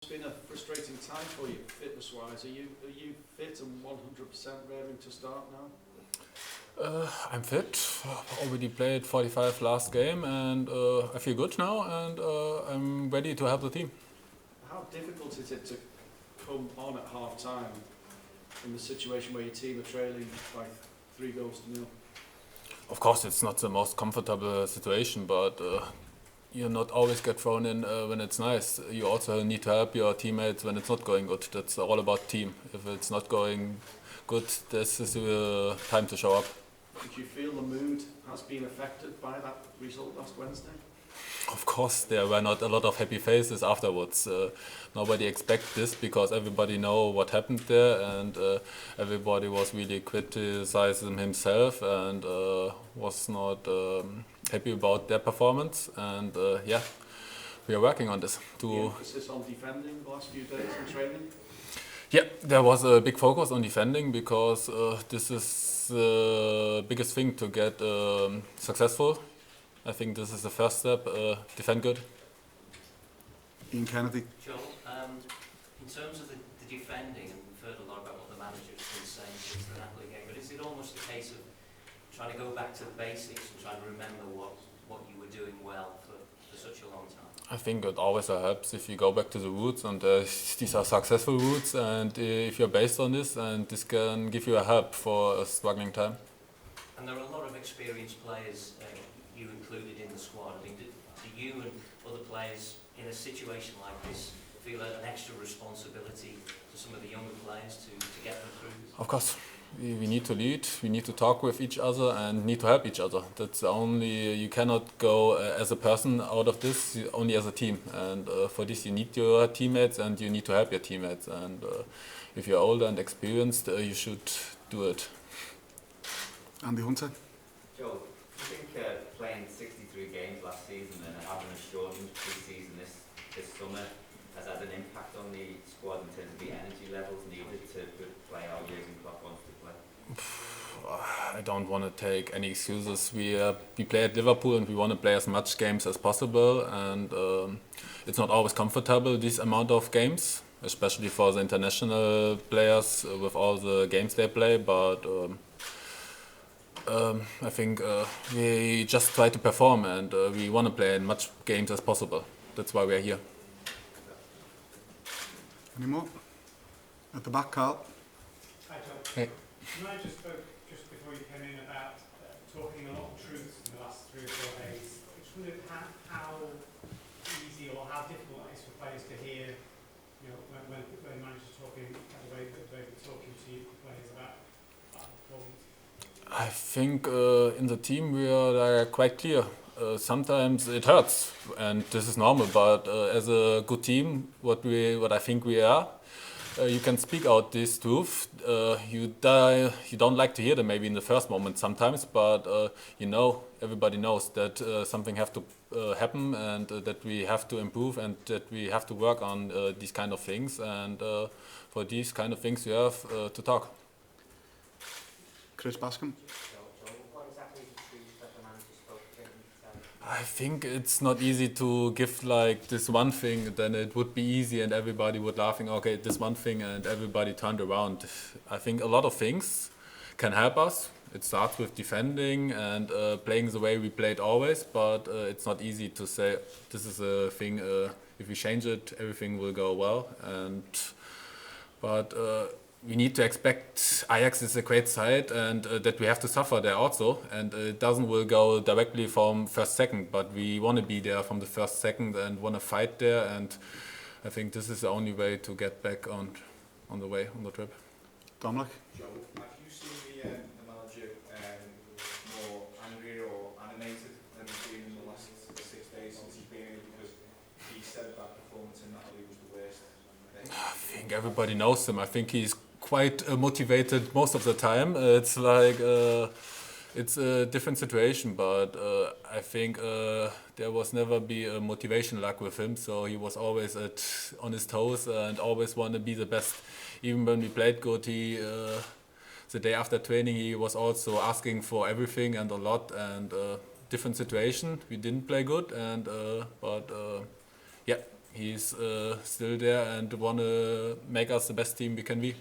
It's been a frustrating time for you, fitness-wise. Are you fit and 100% raring to start now? I'm fit. Already played 45 last game, and I feel good now, and I'm ready to help the team. How difficult is it to come on at half-time in the situation where your team are trailing by 3-0? Of course, it's not the most comfortable situation, but you not always get thrown in when it's nice. You also need to help your teammates when it's not going good. That's all about team. If it's not going good, this is the time to show up. Did you feel the mood has been affected by that result last Wednesday? Of course, there were not a lot of happy faces afterwards. Nobody expect this because everybody know what happened there, and everybody was really criticizing himself and was not happy about their performance. And yeah, we are working on this. The emphasis on defending the last few days in training? Yeah, there was a big focus on defending because this is the biggest thing to get successful. I think this is the first step, defend good. Ian Kennedy. Joel, in terms of the defending, and we've heard a lot about what the manager's been saying since the Napoli game, but is it almost a case of trying to go back to the basics and trying to remember what you were doing well for such a long time? I think it always helps if you go back to the roots, and these are successful roots, and if you're based on this, and this can give you a help for a struggling time. And there are a lot of experienced players, you included in the squad. I mean, do you and other players in a situation like this feel an extra responsibility to some of the younger players to get them through this? Of course, we need to lead, we need to talk with each other and need to help each other. That's only, you cannot go as a person out of this, only as a team. And for this you need your teammates and you need to help your teammates. And if you're older and experienced, you should do it. Andy Hunter. Joel, do you think playing 63 games last season and having a shortened pre-season this summer has had an impact on the squad in terms of the energy levels needed to play how Jurgen Klopp wants to play? I don't want to take any excuses. We play at Liverpool and we want to play as much games as possible, and it's not always comfortable, this amount of games, especially for the international players with all the games they play, but I think we just try to perform, and we want to play as much games as possible. That's why we are here. Any more? At the back, Carl. Hi, John. Hey. You and I just spoke just before you came in about talking a lot of truths in the last 3 or 4 days. I just wondered how easy or how difficult it is for players to hear, when managers talking the way that they're talking to you players about performance. I think in the team we are quite clear. Sometimes it hurts, and this is normal. But as a good team, what I think we are, you can speak out this truth. You don't like to hear them maybe in the first moment sometimes, but everybody knows that something have to happen, and that we have to improve, and that we have to work on these kind of things. And for these kind of things, we have to talk. Chris Bascom. What exactly is the truth that the manager spoke to him? I think it's not easy to give like this one thing, then it would be easy and everybody would laughing, okay, this one thing, and everybody turned around. I think a lot of things can help us. It starts with defending and playing the way we played always, but it's not easy to say this is a thing, if we change it, everything will go well. But we need to expect Ajax is a great side, and that we have to suffer there also, and it doesn't will go directly from first second, but we want to be there from the first second and want to fight there, and I think this is the only way to get back on the trip. Dominic. Joe, have you seen the manager more angry or animated than he's been in the last 6 days since he's been in? Because he said that performance in Napoli was the worst. I think everybody knows him. I think he's quite motivated most of the time. It's like it's a different situation, but I think there was never be a motivation luck with him. So he was always on his toes and always want to be the best. Even when we played good, the day after training he was also asking for everything and a lot, and different situation. We didn't play good, and but yeah, he's still there and want to make us the best team we can be.